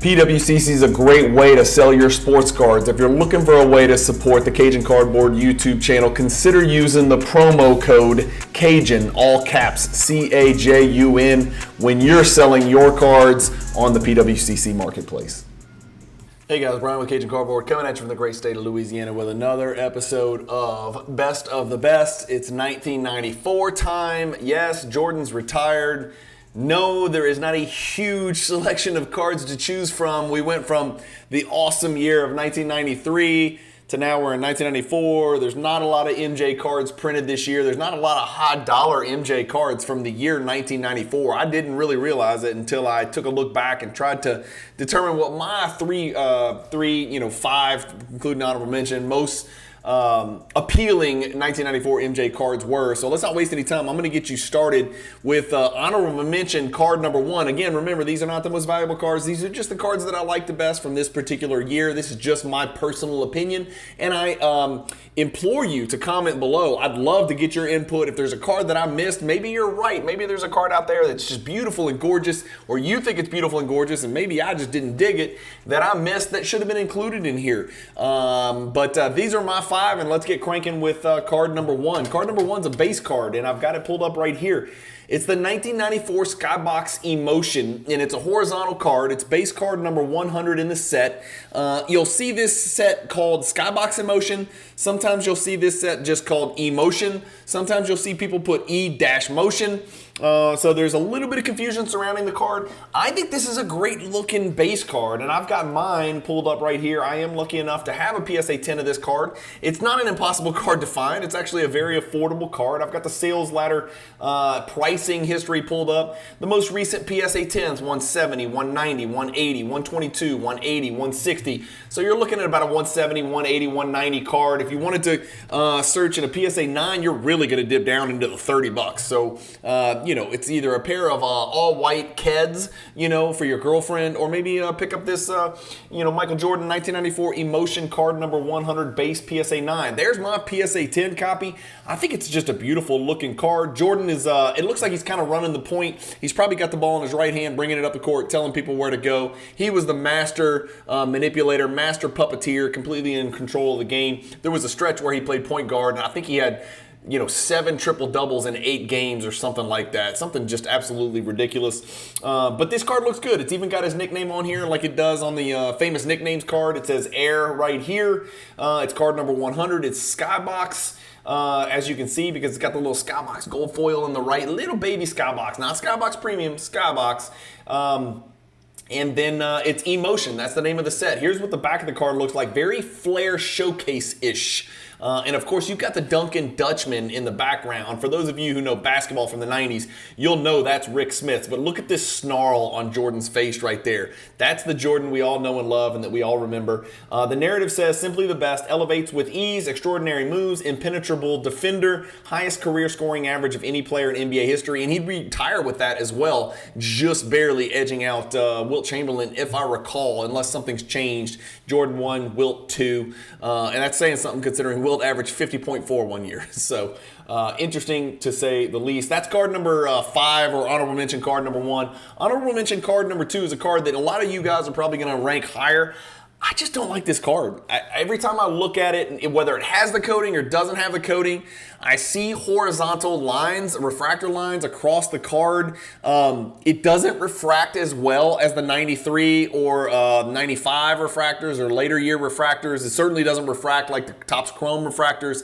PWCC is a great way to sell your sports cards. If you're looking for a way to support the Cajun Cardboard YouTube channel, consider using the promo code Cajun, all caps, C-A-J-U-N, when you're selling your cards on the PWCC marketplace. Hey guys, Brian with Cajun Cardboard coming at you from the great state of Louisiana with another episode of Best of the Best. It's 1994 time. Yes, Jordan's retired. No, there is not a huge selection of cards to choose from. We went from the awesome year of 1993 to now we're in 1994. There's not a lot of MJ cards printed this year. There's not a lot of high dollar MJ cards from the year 1994. I didn't really realize it until I took a look back and tried to determine what my five, including honorable mention, most appealing 1994 MJ cards were. So let's not waste any time. I'm going to get you started with honorable mention card number one. Again, remember, these are not the most valuable cards. These are just the cards that I like the best from this particular year. This is just my personal opinion, and I implore you to comment below. I'd love to get your input. If there's a card that I missed, maybe you're right. Maybe there's a card out there that's just beautiful and gorgeous, or you think it's beautiful and gorgeous, and maybe I just didn't dig it, that I missed that should have been included in here. But these are my five, and let's get cranking with card number one. Card number one's a base card, and I've got it pulled up right here. It's the 1994 Skybox Emotion, and it's a horizontal card. It's base card number 100 in the set. You'll see this set called Skybox Emotion. Sometimes you'll see this set just called Emotion. Sometimes you'll see people put E-Motion. So there's a little bit of confusion surrounding the card. I think this is a great looking base card, and I've got mine pulled up right here. I am lucky enough to have a PSA 10 of this card. It's not an impossible card to find. It's actually a very affordable card. I've got the sales ladder pricing history pulled up. The most recent PSA 10s, 170, 190, 180, 122, 180, 160. So you're looking at about a 170, 180, 190 card. If you wanted to search in a PSA 9, you're really going to dip down into the $30. So it's either a pair of all-white Keds, for your girlfriend, or maybe pick up this, Michael Jordan 1994 Emotion card number 100 base PSA 9. There's my PSA 10 copy. I think it's just a beautiful looking card. Jordan is, it looks like he's kind of running the point. He's probably got the ball in his right hand, bringing it up the court, telling people where to go. He was the master manipulator, master puppeteer, completely in control of the game. There was a stretch where he played point guard, and I think he had 7 triple doubles in 8 games or something like that. Something just absolutely ridiculous. But this card looks good. It's even got his nickname on here like it does on the famous nicknames card. It says Air right here. It's card number 100. It's Skybox. As you can see, because it's got the little Skybox gold foil in the right. Little baby Skybox. Not Skybox Premium, Skybox. And then it's Emotion. That's the name of the set. Here's what the back of the card looks like. Very Flair Showcase-ish. And of course, you've got the Duncan Dutchman in the background. For those of you who know basketball from the 90s, you'll know that's Rick Smith. But look at this snarl on Jordan's face right there. That's the Jordan we all know and love and that we all remember. The narrative says, simply the best, elevates with ease, extraordinary moves, impenetrable defender, highest career scoring average of any player in NBA history. And he'd retire with that as well, just barely edging out Wilt Chamberlain, if I recall, unless something's changed. Jordan 1, Wilt 2. And that's saying something considering Wilt averaged 50.4 one year. So interesting to say the least. That's card number 5, or honorable mention card number 1. Honorable mention card number 2 is a card that a lot of you guys are probably going to rank higher. I just don't like this card. Every time I look at it, whether it has the coating or doesn't have the coating, I see horizontal lines, refractor lines across the card. It doesn't refract as well as the 93 or 95 refractors or later year refractors. It certainly doesn't refract like the Topps Chrome refractors.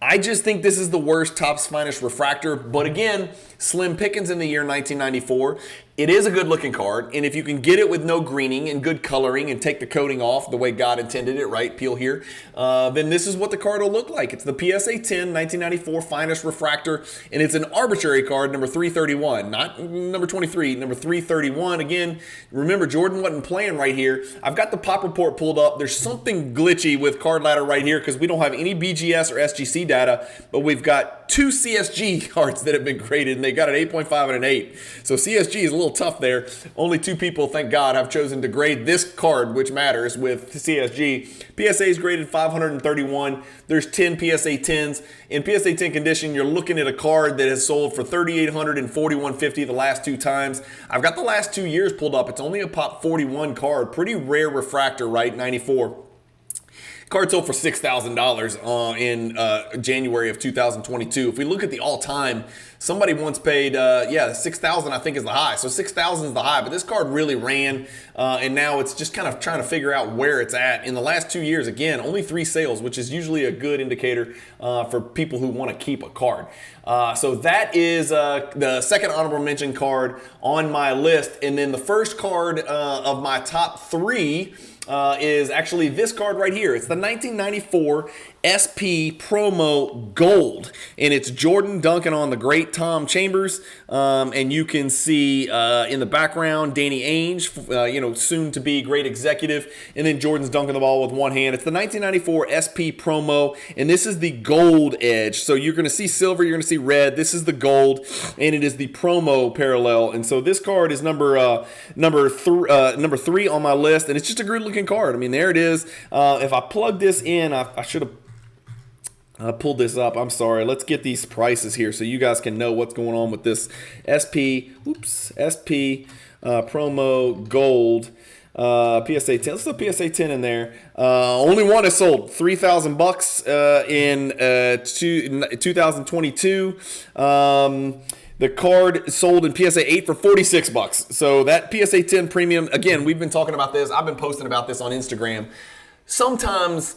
I just think this is the worst Topps Finest refractor. But again, slim pickings in the year 1994. It is a good looking card, and if you can get it with no greening and good coloring and take the coating off the way God intended it, right, peel here, then this is what the card will look like. It's the PSA 10 1994 Finest Refractor, and it's an arbitrary card, number 331, not number 23, number 331. Again, remember, Jordan wasn't playing right here. I've got the pop report pulled up. There's something glitchy with card ladder right here because we don't have any BGS or SGC data, but we've got 2 CSG cards that have been graded, and they got an 8.5 and an 8. So CSG is a little tough there. Only 2 people, thank God, have chosen to grade this card, which matters, with CSG. PSA is graded 531. There's 10 PSA 10s. In PSA 10 condition, you're looking at a card that has sold for $3,800 and $4,150 the last 2 times. I've got the last 2 years pulled up. It's only a Pop 41 card. Pretty rare refractor, right? 94. Card sold for $6,000 in January of 2022. If we look at the all-time, somebody once paid, $6,000 I think is the high. So $6,000 is the high, but this card really ran, and now it's just kind of trying to figure out where it's at. In the last 2 years, again, only 3 sales, which is usually a good indicator for people who want to keep a card. So that is the second honorable mention card on my list. And then the first card of my top 3 is actually this card right here. It's the 1994 SP Promo Gold, and it's Jordan dunking on the great Tom Chambers, and you can see in the background Danny Ainge, soon to be great executive, and then Jordan's dunking the ball with one hand. It's the 1994 SP Promo, and this is the gold edge. So you're going to see silver, you're going to see red. This is the gold, and it is the promo parallel. And so this card is number 3 on my list, and it's just a good looking card. I mean, there it is. If I plug this in, I should have pulled this up. I'm sorry. Let's get these prices here so you guys can know what's going on with this SP Promo Gold PSA 10. Let's put PSA 10 in there. Only one is sold. $3,000 in 2022. The card sold in PSA 8 for $46. So that PSA 10 premium, again, we've been talking about this. I've been posting about this on Instagram. Sometimes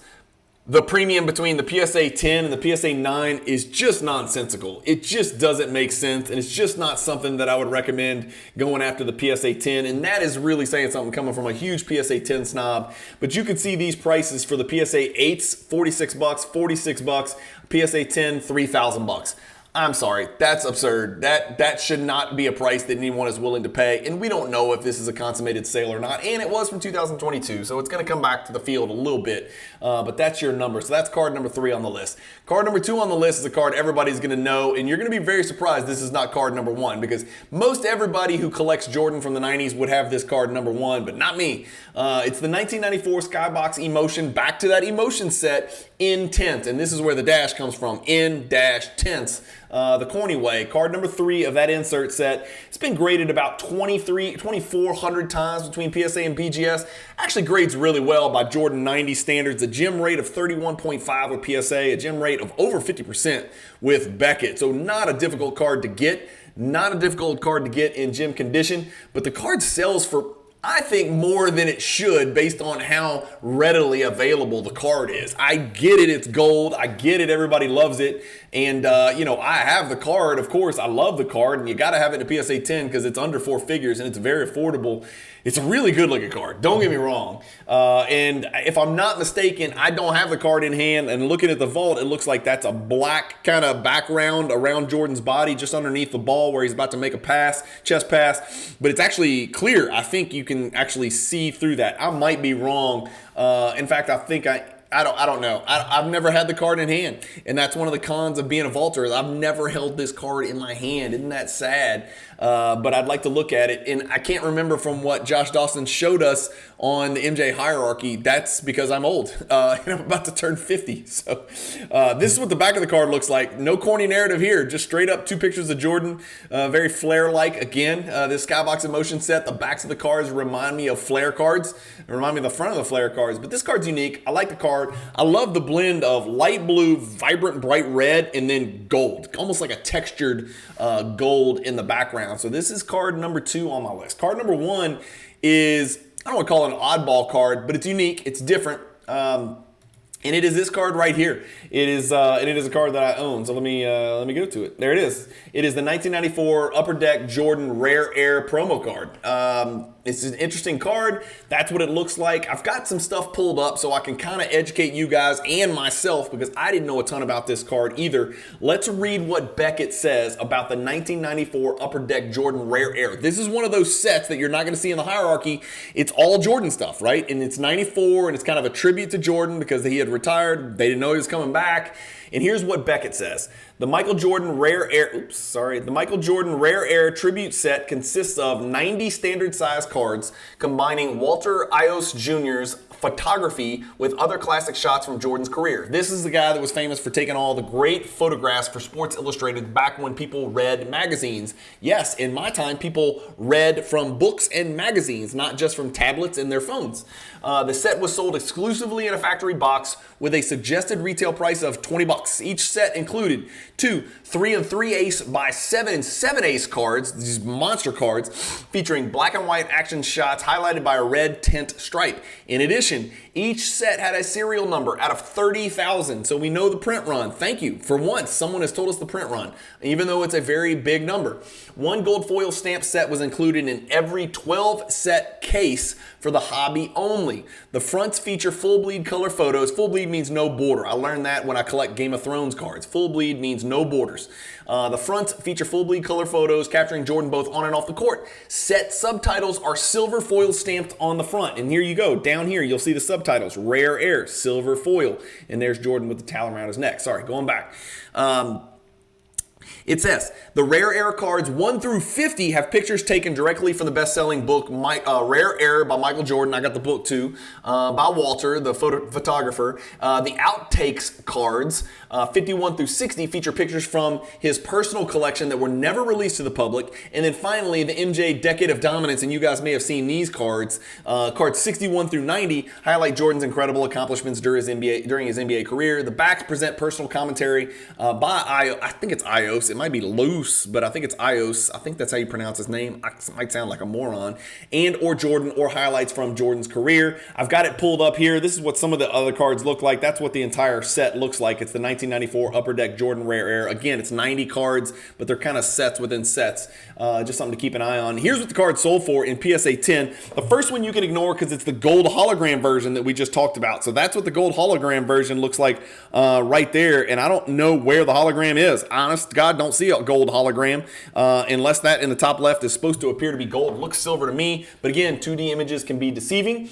the premium between the PSA 10 and the PSA 9 is just nonsensical. It just doesn't make sense, and it's just not something that I would recommend going after the PSA 10, and that is really saying something coming from a huge PSA 10 snob. But you can see these prices for the PSA 8s, $46, $46, PSA 10, $3,000. I'm sorry, that's absurd. That should not be a price that anyone is willing to pay, and we don't know if this is a consummated sale or not, and it was from 2022, so it's going to come back to the field a little bit, but that's your number. So that's card number 3 on the list. Card number 2 on the list is a card everybody's going to know, and you're going to be very surprised this is not card number 1, because most everybody who collects Jordan from the 90s would have this card number 1, but not me. It's the 1994 Skybox Emotion, back to that Emotion set in tint, and this is where the dash comes from, in dash tints. The corny way. Card number 3 of that insert set. It's been graded about 2,400 times between PSA and BGS. Actually grades really well by Jordan 90 standards. A gem rate of 31.5 with PSA, a gem rate of over 50% with Beckett. So not a difficult card to get. Not a difficult card to get in gem condition, but the card sells for, I think, more than it should based on how readily available the card is. I get it, it's gold. I get it, everybody loves it. And, I have the card, of course. I love the card, and you got to have it in a PSA 10 because it's under 4 figures and it's very affordable. It's a really good looking card, don't get me wrong. And if I'm not mistaken, I don't have the card in hand, and looking at the vault, it looks like that's a black kind of background around Jordan's body, just underneath the ball where he's about to make a pass, chest pass, but it's actually clear. I think you can actually see through that. I might be wrong. In fact, I don't know. I've never had the card in hand, and that's one of the cons of being a vaulter. I've never held this card in my hand. Isn't that sad? But I'd like to look at it, and I can't remember from what Josh Dawson showed us on the MJ hierarchy. That's because I'm old, and I'm about to turn 50. So this is what the back of the card looks like. No corny narrative here, just straight up 2 pictures of Jordan, very Flair-like. Again, this Skybox Emotion set, the backs of the cards remind me of Flair cards. They remind me of the front of the Flair cards, but this card's unique. I like the card. I love the blend of light blue, vibrant, bright red, and then gold, almost like a textured gold in the background. So this is card number 2 on my list. Card number 1 is, I don't want to call it an oddball card, but it's unique, it's different, and it is this card right here. It is a card that I own. So let me go to it. There it is. It is the 1994 Upper Deck Jordan Rare Air promo card. It's an interesting card. That's what it looks like. I've got some stuff pulled up so I can kind of educate you guys and myself because I didn't know a ton about this card either. Let's read what Beckett says about the 1994 Upper Deck Jordan Rare Air. This is one of those sets that you're not going to see in the hierarchy. It's all Jordan stuff, right? And it's 94, and it's kind of a tribute to Jordan because he had retired. They didn't know he was coming back. And here's what Beckett says. The Michael Jordan Rare Air tribute set consists of 90 standard size cards combining Walter Ios Jr.'s photography with other classic shots from Jordan's career. This is the guy that was famous for taking all the great photographs for Sports Illustrated back when people read magazines. Yes, in my time, people read from books and magazines, not just from tablets and their phones. The set was sold exclusively in a factory box with a suggested retail price of $20. Each set included 2 3-and-3 ace by 7 and 7 ace cards, these monster cards, featuring black and white action shots highlighted by a red tint stripe. In addition, each set had a serial number out of 30,000, so we know the print run. Thank you. For once, someone has told us the print run, even though it's a very big number. One gold foil stamp set was included in every 12 set case for the hobby only. The fronts feature full bleed color photos. Full bleed means no border. I learned that when I collect Game of Thrones cards. Full bleed means no borders. The fronts feature full bleed color photos capturing Jordan both on and off the court. Set subtitles are silver foil stamped on the front. And here you go. Down here, you'll see the subtitles. Rare Air, silver foil. And there's Jordan with the towel around his neck. Sorry, going back. It says, the Rare Air cards 1 through 50 have pictures taken directly from the best-selling book Rare Air by Michael Jordan. I got the book too, by Walter, the photographer. The Outtakes cards 51 through 60 feature pictures from his personal collection that were never released to the public. And then finally, the MJ Decade of Dominance, and you guys may have seen these cards. Cards 61 through 90 highlight Jordan's incredible accomplishments during his NBA career. The backs present personal commentary by I think it's Ios. It might be loose, but I think it's Ios. I think that's how you pronounce his name. I might sound like a moron. And or Jordan or highlights from Jordan's career. I've got it pulled up here. This is what some of the other cards look like. That's what the entire set looks like. It's the 1994 Upper Deck Jordan Rare Air. Again, it's 90 cards, but they're kind of sets within sets. Just something to keep an eye on. Here's what the card sold for in PSA 10. The first one you can ignore because it's the gold hologram version that we just talked about. So that's what the gold hologram version looks like right there. And I don't know where the hologram is. Honest to God, don't see a gold hologram unless that in the top left is supposed to appear to be gold. It looks silver to me, but again, 2D images can be deceiving.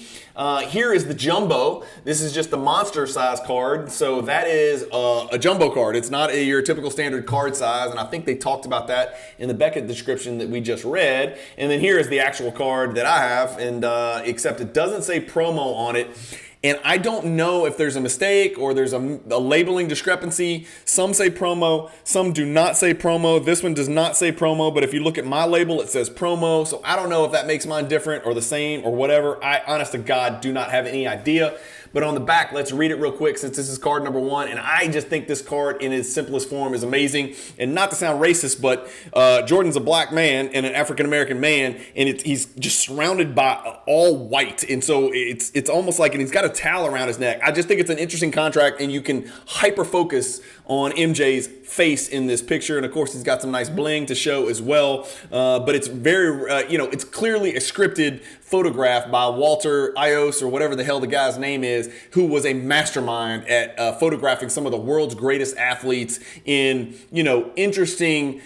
Here is the jumbo. This is just the monster size card, so that is a jumbo card. It's not your typical standard card size, and I think they talked about that in the Beckett description that we just read. And then here is the actual card that I have, and except it doesn't say promo on it. And I don't know if there's a mistake or there's a labeling discrepancy. Some say promo, some do not say promo. This one does not say promo, but if you look at my label, it says promo. So I don't know if that makes mine different or the same or whatever. I, honest to God, do not have any idea. But on the back, let's read it real quick since this is card number 1. And I just think this card in its simplest form is amazing. And not to sound racist, but Jordan's a black man and an African-American man. And he's just surrounded by all white. And so it's almost like, and he's got a towel around his neck. I just think it's an interesting contract, and you can hyper-focus on MJ's face in this picture. And of course, he's got some nice bling to show as well. But it's very, it's clearly a scripted photograph by Walter Ios or whatever the hell the guy's name is, who was a mastermind at photographing some of the world's greatest athletes in, interesting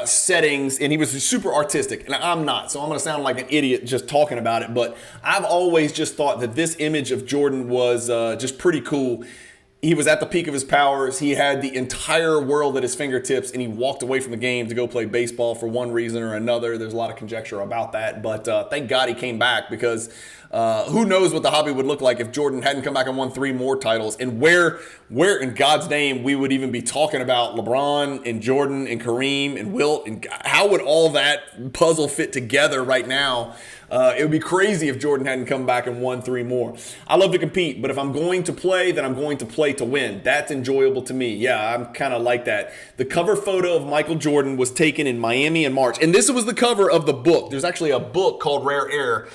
settings, and he was super artistic, and I'm not, so I'm gonna sound like an idiot just talking about it, but I've always just thought that this image of Jordan was just pretty cool. He was at the peak of his powers. He had the entire world at his fingertips, and he walked away from the game to go play baseball for one reason or another. There's a lot of conjecture about that, but thank God he came back, because who knows what the hobby would look like if Jordan hadn't come back and won 3 more titles, and where in God's name we would even be talking about LeBron and Jordan and Kareem and Wilt, and how would all that puzzle fit together right now? It would be crazy if Jordan hadn't come back and won 3 more. I love to compete, but if I'm going to play, then I'm going to play to win. That's enjoyable to me. Yeah, I'm kind of like that. The cover photo of Michael Jordan was taken in Miami in March, and this was the cover of the book. There's actually a book called Rare Air,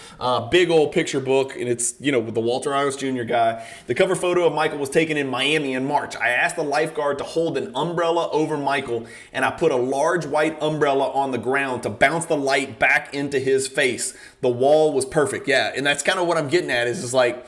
big old picture picture book, and it's, you know, with the Walter Iles Jr. guy. The cover photo of Michael was taken in Miami in March. I asked the lifeguard to hold an umbrella over Michael, and I put a large white umbrella on the ground to bounce the light back into his face. The wall was perfect. Yeah, and that's kind of what I'm getting at, is just like,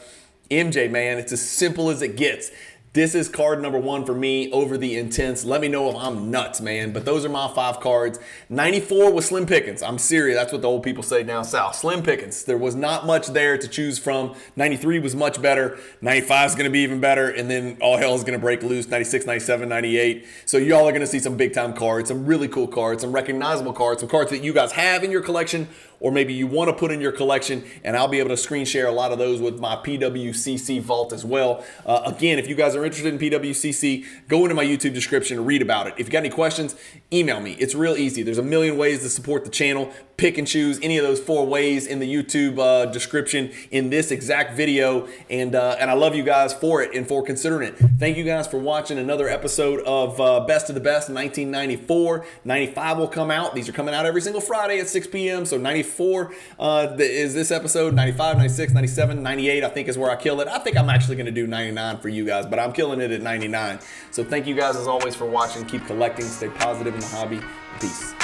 MJ, man, it's as simple as it gets. This is card number 1 for me over the Intense. Let me know if I'm nuts, man. But those are my 5 cards. 94 was slim pickings. I'm serious. That's what the old people say down south. Slim pickings. There was not much there to choose from. 93 was much better. 95 is going to be even better. And then all hell is going to break loose. 96, 97, 98. So y'all are going to see some big time cards, some really cool cards, some recognizable cards, some cards that you guys have in your collection, or maybe you want to put in your collection, and I'll be able to screen share a lot of those with my PWCC vault as well. Again, if you guys are interested in PWCC, go into my YouTube description and read about it. If you got any questions, email me. It's real easy. There's a million ways to support the channel. Pick and choose any of those 4 ways in the YouTube description in this exact video, and I love you guys for it and for considering it. Thank you guys for watching another episode of Best of the Best 1994. 95 will come out. These are coming out every single Friday at 6 p.m. So 94 is this episode. 95, 96, 97, 98 I think is where I kill it. I think I'm actually going to do 99 for you guys, but I'm killing it at 99. So thank you guys as always for watching. Keep collecting. Stay positive in the hobby. Peace.